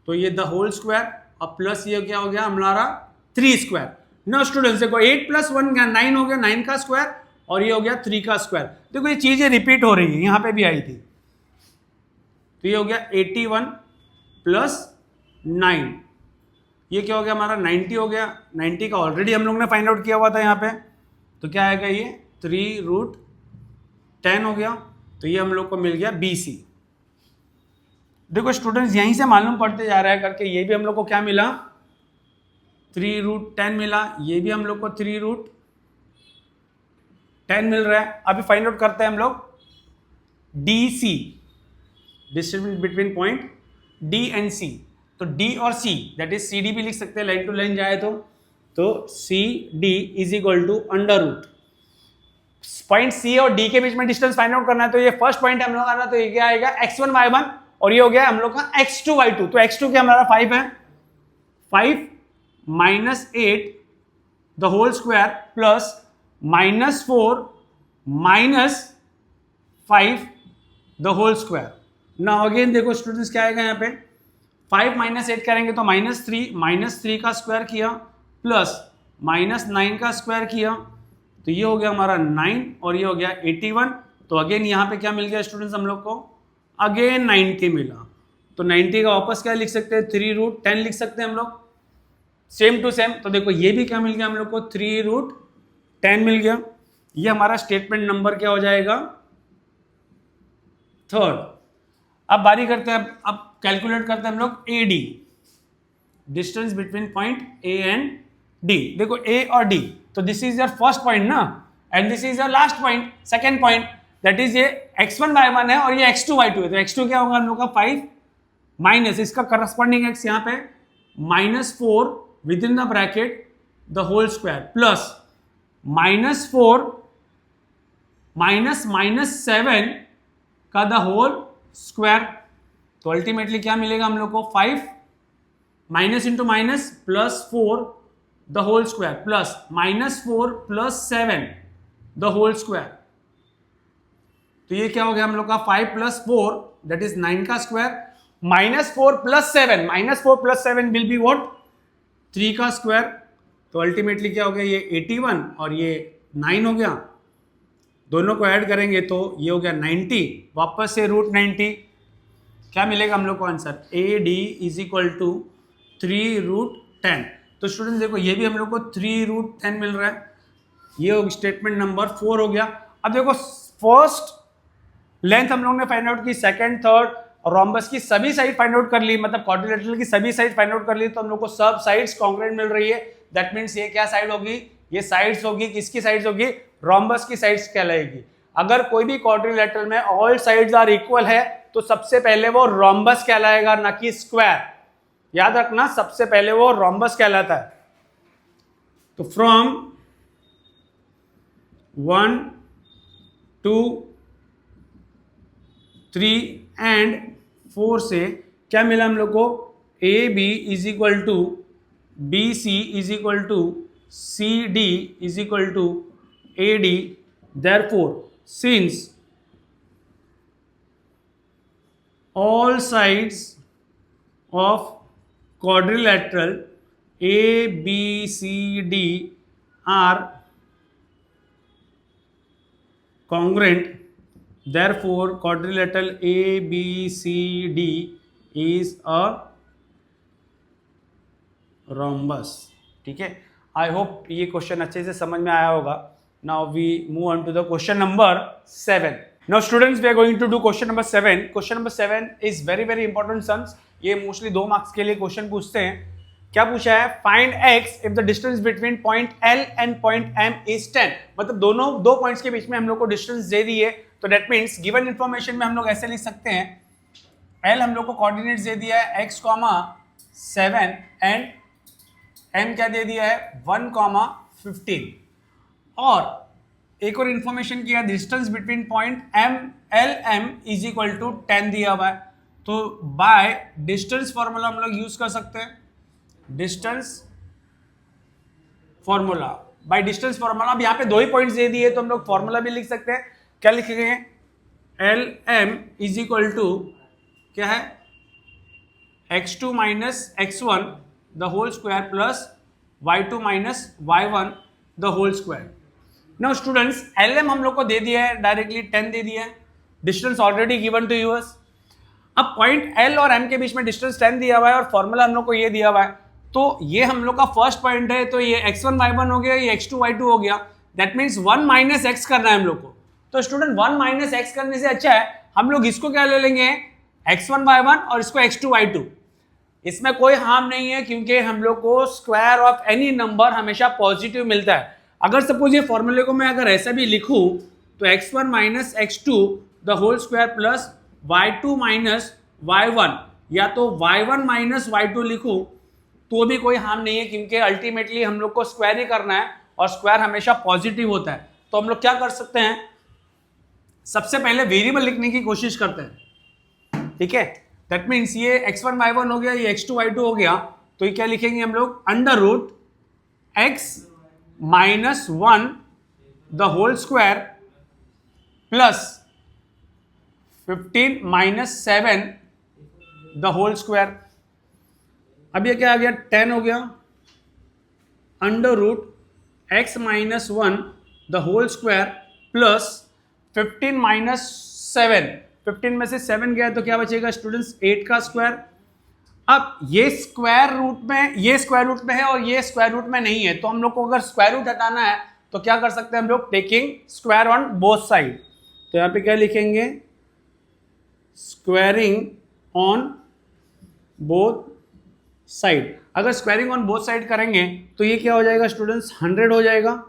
तो ये द होल स्क्वायर और प्लस ये क्या हो गया हमारा 3 स्क्वायर। नो स्टूडेंट्स देखो 8 प्लस 1 9 हो गया, 9 का स्क्वायर और ये हो गया 3 का स्क्वायर। देखो ये चीजें रिपीट हो रही है, यहां पे भी आई थी, तो ये हो गया 81 प्लस 9, ये क्या हो गया हमारा 90 हो गया, 90 का ऑलरेडी हम लोग ने फाइंड आउट किया हुआ था यहाँ पे, तो क्या आएगा ये 3√10 हो गया, तो ये हम लोग को मिल गया BC। देखो स्टूडेंट्स यहीं से मालूम पड़ते जा रहा है करके, ये भी हम लोग को क्या मिला 3√10 मिला, ये भी हम लोग को 3√10 मिल रहा है। अभी फाइंड आउट करते हैं हम लोग DC, distance between point D and C, तो D और C दैट इज CD भी लिख सकते हैं, लाइन टू लाइन जाए तो CD is equal to under root, point C और D के बीच में डिस्टेंस फाइंड आउट करना है, तो ये फर्स्ट पॉइंट हम लोग आना, तो ये क्या आएगा x1 y1 और ये हो गया हम लोग का x2 y2, तो x2 क्या हमारा 5 है, 5 -8 the whole square plus -4 -5 the whole square. Now again देखो स्टूडेंट्स क्या आएगा यहाँ पे 5 -8 करेंगे तो -3 का स्क्वायर किया प्लस -9 का स्क्वायर किया, तो ये हो गया हमारा 9 और ये हो गया 81, तो अगेन यहाँ पे क्या मिल गया स्टूडेंट्स हम लोग को अगेन 90 मिला, तो 90 का वापस क्या लिख सकते हैं 3√10 लिख सकते हैं हम लोग, सेम टू सेम। तो देखो ये भी क्या मिल गया हम लोग को 3√10 मिल गया, ये हमारा स्टेटमेंट नंबर क्या हो जाएगा थर्ड। अब बारी करते हैं, अब कैलकुलेट करते हैं हम लोग AD, distance between point A and D। देखो A और D, तो this is your first point ना, and this is your last point, second point, that is ये x1 y1 है और ये x2 y2 है, तो x2 क्या होगा हम लोग का 5 माइनस इसका करस्पॉन्डिंग x यहाँ पे -4 within the bracket the whole square plus -4 -7 का द होल स्क्वायर, तो अल्टीमेटली क्या मिलेगा हम लोग को 5 minus into minus plus 4 the whole square plus -4 plus 7 the whole square, तो ये क्या हो गया हम लोग का 5 + 4 दैट इज 9 का स्क्वायर -4 + 7 विल बी व्हाट 3 का स्क्वायर, तो अल्टीमेटली क्या हो गया ये 81 और ये 9 हो गया, दोनों को ऐड करेंगे तो ये हो गया 90, वापस से √90, क्या मिलेगा हम लोग को answer AD is equal to 3√10। तो स्टूडेंट देखो ये भी हम लोग को 3√10 मिल रहा है, ये स्टेटमेंट नंबर 4 हो गया। अब देखो फर्स्ट लेंथ हम लोग ने फाइंड आउट की, सेकंड थर्ड और रोम्बस की सभी साइड फाइंड आउट कर ली, मतलब क्वाड्रिलेटरल की सभी साइड फाइंड आउट कर ली, तो हम लोग को सब साइड्स कांग्रुएंट मिल रही है, दैट मींस ये क्या साइड होगी, ये साइड्स होगी, किसकी साइड्स होगी, रोम्बस की साइड्स कहलाएगी। अगर कोई भी क्वाड्रिलेटरल में ऑल साइड्स आर इक्वल है तो सबसे पहले वो रोम्बस कहलाएगा, ना कि स्क्वायर, याद रखना सबसे पहले वो रोम्बस कहलाता है। तो फ्रॉम 1 2 3 एंड 4 से क्या मिला हम लोग को AB is equal to BC is equal to CD is equal to AD, therefore since all sides of quadrilateral ABCD are congruent, therefore quadrilateral ABCD is a rhombus। ठीक है, आई होप ये question अच्छे से समझ में आया होगा। Now we move on to the question number 7। Now students we are going to do question number 7। Question number 7 is very very important sons, ये मोस्टली 2 मार्क्स के लिए क्वेश्चन पूछते हैं। क्या पूछा है, find x if the distance between point L and point M is 10। मतलब दोनों 2 पॉइंट्स के बीच में हम लोग को डिस्टेंस दे दी है, तो दैट मीन्स गिवन इन्फॉर्मेशन में हम लोग ऐसे लिख सकते हैं, L हम लोग को कोऑर्डिनेट्स दे दिया है x, 7 एंड M क्या दे दिया है 1, 15। और एक और इंफॉर्मेशन किया, distance between point M L M is equal to 10 दिया हुआ है, तो बाय डिस्टेंस फॉर्मूला हम लोग यूज कर सकते हैं, distance formula bye distance formula. अब यहाँ पे 2 ही पॉइंट्स दे दिए तो हम लोग फॉर्मूला भी लिख सकते हैं। क्या लिखेंगे, L M is equal to क्या है, x2 minus x1 the whole square plus y2 minus y1 the whole square. Now students lm हम लोग को दे दिया है डायरेक्टली 10 दे दिया है, distance already given to use. अब पॉइंट l और m के बीच में डिस्टेंस 10 दिया हुआ है और फॉर्मूला हम लोग को ये दिया हुआ है, तो ये हम लोग का फर्स्ट पॉइंट है, तो ये x1 y1 हो गया, ये x2 y2 हो गया। दैट मीन्स 1 माइनस x करना है हम लोग को। तो स्टूडेंट 1 माइनस x करने से अच्छा है हम लोग इसको क्या ले लेंगे, x1 y1 और इसको x2 y2। इसमें कोई हार्म नहीं है क्योंकि हम लोग को स्क्वायर ऑफ एनी नंबर हमेशा पॉजिटिव मिलता है। अगर सपोज ये फॉर्मूले को मैं अगर ऐसा भी लिखूं तो x1 minus x2 the whole square plus y2 minus y1, या तो y1 माइनस y2 लिखूं तो भी कोई हार्म नहीं है क्योंकि अल्टीमेटली हम लोग को स्क्वायर ही करना है और स्क्वायर हमेशा पॉजिटिव होता है। तो हम लोग क्या कर सकते हैं, सबसे पहले वेरिएबल लिखने की कोशिश करते हैं, ठीक है। दैट मीन्स ये x1 y1 हो गया, ये x2 y2 हो गया, तो ये क्या लिखेंगे हम लोग, under root x minus 1 the whole square plus 15 minus 7 the whole square. अब ये क्या आ गया, 10 हो गया, under root x minus 1 the whole square plus 15 minus 7, 15 में से 7 गया तो क्या बचेगा स्टूडेंट्स, 8 का स्क्वायर। अब ये स्क्वायर रूट में, ये स्क्वायर रूट में है और ये स्क्वायर रूट में नहीं है, तो हम लोग को अगर स्क्वायर रूट हटाना है तो क्या कर सकते हैं हम लोग, taking square on both side. तो यहाँ पे क्या लिखेंगे, स्क्वायरिंग ऑन बोथ साइड। अगर स्क्वायरिंग ऑन बोथ साइड करेंगे तो ये क्या हो जाएगा स्टूडेंट्स, 100 हो जाएगा,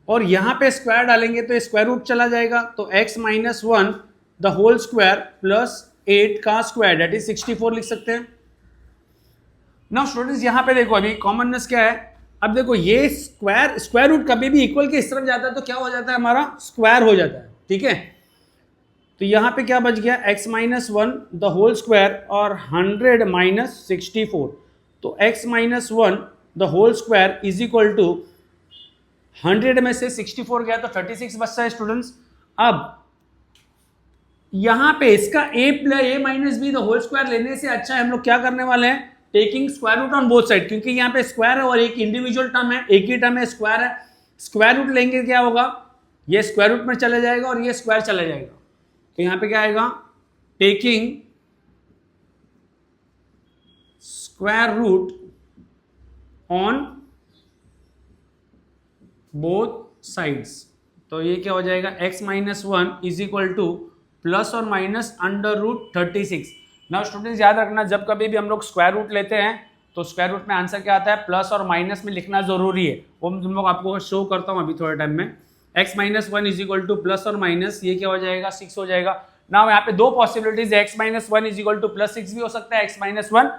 और यहां पे स्क्वायर डालेंगे तो स्क्वायर रूट चला जाएगा, तो x minus 1 the whole square plus 8 का स्क्वायर दैट इज 64 लिख सकते हैं। नाउ स्टूडेंट्स यहां पे देखो अभी कॉमननेस क्या है, अब देखो ये स्क्वायर रूट कभी भी इक्वल के इस तरफ जाता है तो क्या हो जाता है, हमारा स्क्वायर हो जाता है, ठीक है। तो यहां पे क्या बच गया, x minus 1 the whole square और 100 माइनस 64, तो x minus 1 the whole square is equal to 100 में से 64 गया तो 36 बचता है स्टूडेंट्स। अब यहां पे इसका a minus B the whole square लेने से अच्छा है हम लोग क्या करने वाले हैं, taking square root on both side, क्योंकि यहाँ पे स्क्वायर है और एक इंडिविजुअल टर्म है, एक ही टर्म है, स्क्वायर है। स्क्वायर रूट लेंगे क्या होगा, ये स्क्वायर रूट में चला जाएगा और ये स्क्वायर चला जाएगा, तो यहां पे क्या आएगा, taking square root on both sides, तो ये क्या हो जाएगा, x minus 1 is equal to plus और minus under root 36। Now students याद रखना, जब कभी भी हम लोग स्क्वायर रूट लेते हैं तो स्क्वायर रूट में आंसर क्या आता है, प्लस और माइनस में लिखना जरूरी है, वो मैं तुम लोग आपको शो करता हूँ अभी थोड़े टाइम में। x minus 1 is equal to plus और माइनस, ये क्या हो जाएगा, 6 हो जाएगा। नाउ यहाँ पे दो पॉसिबिलिटीज है, x minus 1 is equal to plus 6 भी हो सकता है, x minus 1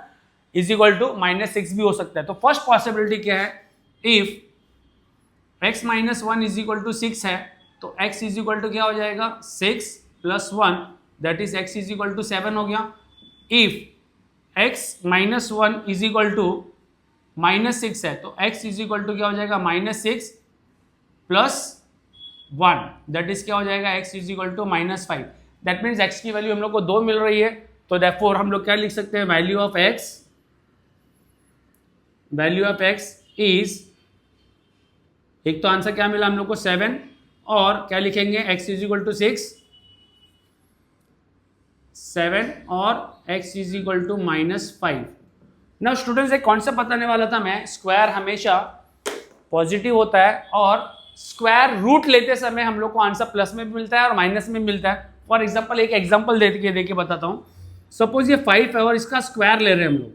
is equal to minus 6 भी हो सकता है। तो फर्स्ट पॉसिबिलिटी क्या है, if x minus 1 is equal to 6 है तो x इज इक्वल टू क्या हो जाएगा, 6 plus 1 that is x is equal to 7 हो गया। If x minus 1 is equal to minus 6 है तो x इज इक्वल टू क्या हो जाएगा, माइनस 6 प्लस 1 दैट इज क्या हो जाएगा, x is equal to minus 5। That means x की वैल्यू हम लोग को 2 मिल रही है, तो देयरफॉर हम लोग क्या लिख सकते हैं, वैल्यू ऑफ x इज, एक तो आंसर क्या मिला हम लोग को 7, और क्या लिखेंगे, x इज इक्वल टू 6, 7 और x is equal to minus 5। Now students एक कॉन्सेप्ट बताने वाला था मैं, स्क्वायर हमेशा पॉजिटिव होता है और स्क्वायर रूट लेते समय हम लोग को आंसर प्लस में भी मिलता है और माइनस में भी मिलता है। फॉर एग्जाम्पल एक एग्जाम्पल दे के बताता हूँ। सपोज ये 5 है और इसका स्क्वायर ले रहे हैं हम लोग,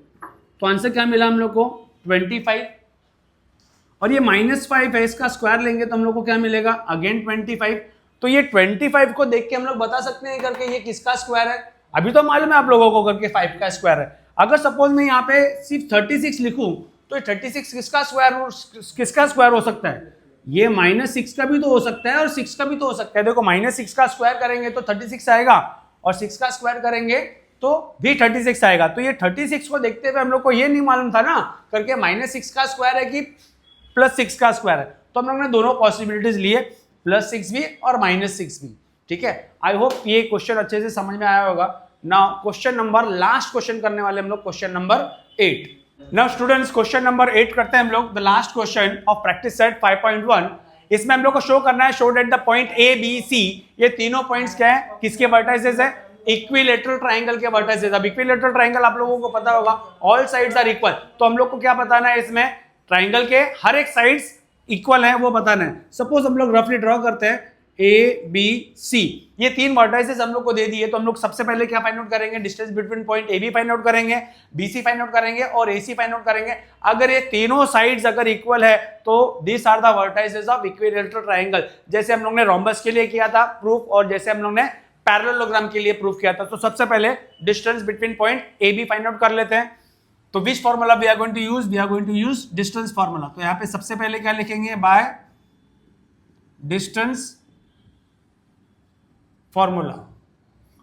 तो आंसर क्या मिला हम लोग को, 25, और ये माइनस 5 है, इसका स्क्वायर लेंगे तो हम लोग को क्या मिलेगा, अगेन 25। तो ये 25 को देख के हम लोग बता सकते हैं करके ये किसका स्क्वायर है, अभी तो मालूम है आप लोगों को करके 5 का स्क्वायर है। अगर सपोज मैं यहाँ पे सिर्फ 36 लिखूं तो ये 36 किसका स्क्वायर हो सकता है, ये -6 का भी तो हो सकता है और 6 का भी तो हो सकता है। देखो -6 का स्क्वायर करेंगे तो 36 आएगा और 6 का स्क्वायर करेंगे तो भी 36 आएगा। तो ये 36 को देखते हुए हम लोग को ये नहीं मालूम था ना करके -6 का स्क्वायर है कि +6 का स्क्वायर है, तो हम लोग ने दोनों पॉसिबिलिटीज लिए, +6 भी और -6 भी। ठीक है, आई होप ये क्वेश्चन अच्छे से समझ में आया होगा। Now question number, last question करने वाले हम लोग question number 8। Now students question number 8 करते हैं हम लोग, the last question of practice set 5.1। इसमें हम लोग को शो करना है, show that the point A B C, ये तीनों पॉइंट्स क्या है, किसके वर्टाइसेस है, इक्विलेटरल ट्राइंगल के वर्टाइसेस। अब इक्विलेटरल ट्राइंगल आप लोगों को पता होगा ऑल साइड्स आर इक्वल, तो हम लोग को क्या बताना है, इसमें ट्राइंगल के हर एक साइड्स इक्वल है वो बताना है। सपोज हम लोग रफली ड्रॉ करते हैं ए बी सी, ये तीन वर्टाइसेस हम लोग को दे दिए, तो हम लोग सबसे पहले क्या फाइंड आउट करेंगे, distance between point A B find out करेंगे, बी सी फाइंड आउट करेंगे और ए सी फाइंड आउट करेंगे। अगर ये तीनों साइड्स अगर इक्वल है तो this are the vertices of equilateral triangle. जैसे हम लोग ने रोम्बस के लिए किया था प्रूफ और जैसे हम लोग ने पैरेललोग्राम के लिए प्रूफ किया था। तो सबसे पहले distance between point A B find out कर लेते हैं। तो which formula we are going to use, we are going to use distance formula. तो यहाँ पे सबसे पहले क्या लिखेंगे, by distance formula.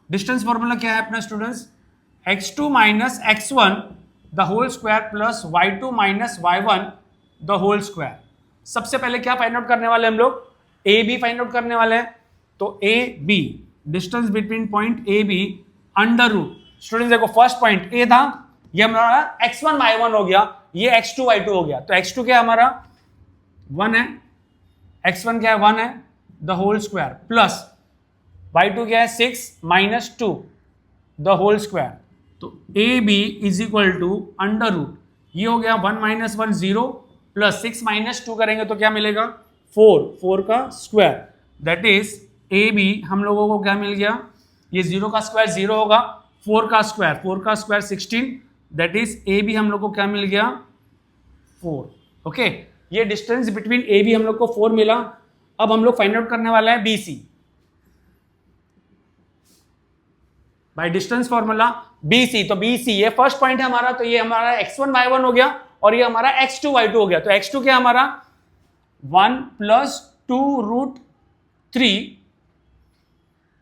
Distance formula क्या है अपना students, x2 minus x1 the whole square plus y2 minus y1 the whole square. सबसे पहले क्या फाइंड आउट करने वाले हम लोग, ए बी फाइंड आउट करने वाले हैं। तो A B, distance between point A B under root, students देखो फर्स्ट पॉइंट ए था, ये हमारा x1 y1 हो गया, ये x2 y2 हो गया। तो x2 क्या हमारा 1 है, x1 क्या है 1 है the whole square plus y2 क्या है 6 माइनस 2 द होल स्क्वायर। तो A B is equal to under root, ये हो गया 1 माइनस 1 0 प्लस 6 माइनस 2 करेंगे तो क्या मिलेगा 4 का square, that is A B हम लोगों को क्या मिल गया, ये 0 का स्क्वायर 0 होगा, 4 का square 16, that is A B हम लोग को क्या मिल गया 4। ओके, ये डिस्टेंस बिटवीन ए बी हम लोग को 4 मिला। अब हम लोग फाइंड आउट करने वाला है B C by distance formula B C. तो बी सी ये फर्स्ट पॉइंट है हमारा, तो ये हमारा x1 y1 हो गया और ये हमारा x2 y2 हो गया। तो x2 क्या हमारा 1 प्लस 2 रूट 3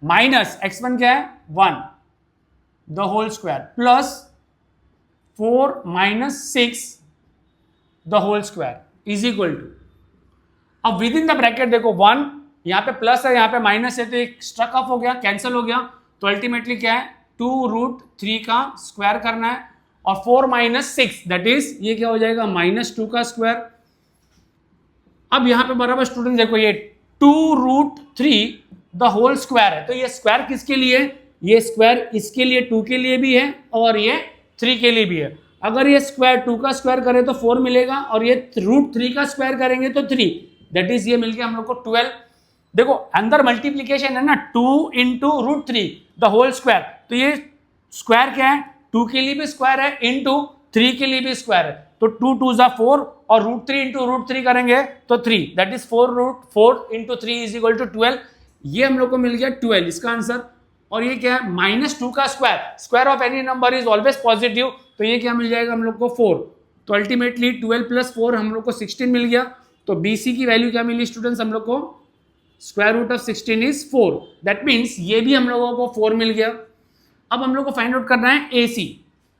माइनस x1 क्या है 1 the whole square plus 4 minus 6 the whole square is equal to, अब विद इन द ब्रैकेट देखो 1 यहां पे प्लस है यहां पे माइनस है, तो एक स्ट्रक ऑफ हो गया, कैंसिल हो गया। तो अल्टीमेटली क्या है 2 रूट 3 का स्क्वायर करना है और 4 माइनस 6 दैट इज ये क्या हो जाएगा -2 का स्क्वायर। अब यहां पे बराबर स्टूडेंट देखो ये 2 रूट 3 द होल स्क्वायर है, तो ये स्क्वायर किसके लिए, ये स्क्वायर इसके लिए 2 के लिए भी है और ये 3 के लिए भी है। अगर ये स्क्वायर 2 का स्क्वायर करें तो 4 मिलेगा और ये रूट 3 का स्क्वायर करेंगे तो 3, दैट इज ये मिल गया हम लोग को 12। देखो अंदर मल्टीप्लीकेशन है ना, 2 into root 3 the whole square, तो ये स्क्वायर क्या है 2 के लिए भी स्क्वायर है इंटू 3 के लिए भी स्क्वायर है, तो 2 2 जा 4 और रूट 3 इंटू रूट 3 करेंगे तो 3, that is 4 root 4 into 3 is equal to 12। ये हम लोग को मिल गया 12 इसका आंसर। और ये क्या है -2 का square, square of any number is always positive, तो ये क्या मिल जाएगा हम लोग को 4। तो अल्टीमेटली 12 प्लस 4 हम लोग को 16 मिल गया। तो बी सी की वैल्यू क्या मिली स्टूडेंट्स हम लोग को, square root of 16 is 4, that means ये भी हम लोगों को 4 मिल गया। अब हम लोग को फाइंड आउट करना है ए सी।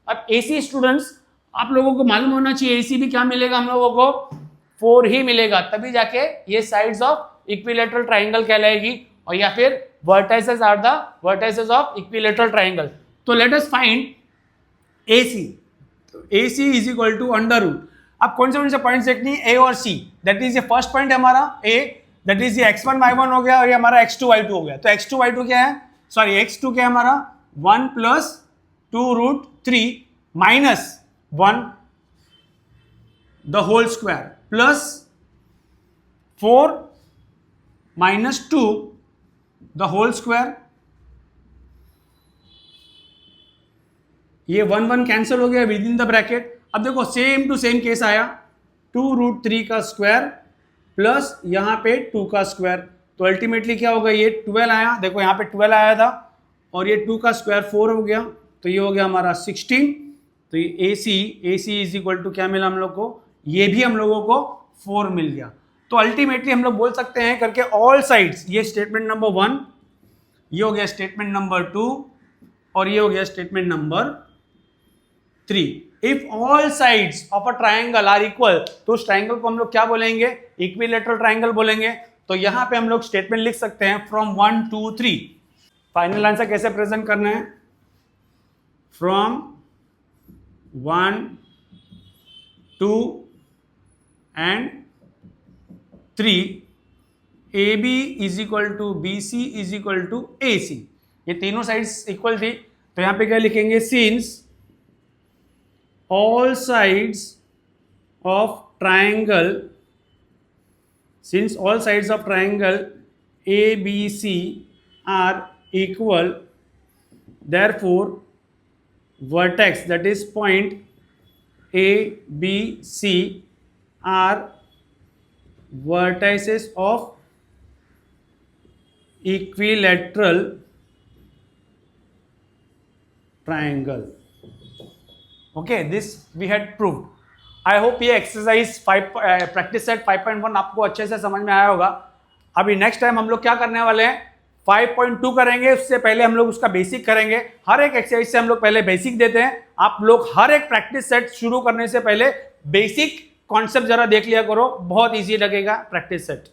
अब ए सी स्टूडेंट्स आप लोगों को मालूम होना चाहिए ए सी भी क्या मिलेगा हम लोगों को 4 ही मिलेगा, तभी जाके ये साइड्स ऑफ इक्विलेटरल ट्राइंगल कहलाएगी और या फिर vertices are the vertices of equilateral triangle. तो let us find A C. तो A C is equal to under root, अब कौन से पॉइंट्स देखनी है ए और सी, दैट इज ये फर्स्ट पॉइंट है हमारा ए, दैट इज ये x1 y1 हो गया और ये हमारा x2 y2 हो गया। तो x2 y2 क्या है, सॉरी x2 क्या है हमारा 1 plus 2 root 3 minus 1 the whole square plus 4 minus 2 the whole square. ये 1 1 कैंसिल हो गया विद इन द ब्रैकेट। अब देखो सेम टू सेम केस आया, 2 रूट 3 का स्क्वायर प्लस यहाँ पे 2 का स्क्वायर, तो अल्टीमेटली क्या होगा ये 12 आया, देखो यहाँ पे 12 आया था और ये 2 का स्क्वायर 4 हो गया, तो ये हो गया हमारा 16। तो ये ए सी इज इक्वल टू क्या मिला हम लोग को, ये भी हम लोगों को 4 मिल गया। तो अल्टीमेटली हम लोग बोल सकते हैं करके ऑल साइड्स, ये स्टेटमेंट नंबर 1, ये हो गया स्टेटमेंट नंबर 2 और ये हो गया statement number 3। If all sides of a triangle are equal, तो उस ट्राइंगल को हम लोग क्या बोलेंगे, इक्विलैटरल ट्राइंगल बोलेंगे। तो यहां पे हम लोग स्टेटमेंट लिख सकते हैं फ्रॉम 1 2 3। फाइनल आंसर कैसे प्रेजेंट करना है, from 1 2 and 3 AB is equal to BC is equal to AC। ये तीनों साइड्स इक्वल थी, तो यहां पे क्या लिखेंगे, since all sides of triangle ABC are equal, therefore vertex, that is point ABC are vertices of equilateral triangle. Okay, this we had proved. I hope ये exercise 5 practice set 5.1 आपको अच्छे से समझ में आया होगा। अभी नेक्स्ट टाइम हम लोग क्या करने वाले हैं, 5.2 करेंगे। उससे पहले हम लोग उसका बेसिक करेंगे। हर एक एक्सरसाइज से हम लोग पहले बेसिक देते हैं। आप लोग हर एक प्रैक्टिस सेट शुरू करने से पहले बेसिक कॉन्सेप्ट जरा देख लिया करो, बहुत ईजी लगेगा प्रैक्टिस सेट।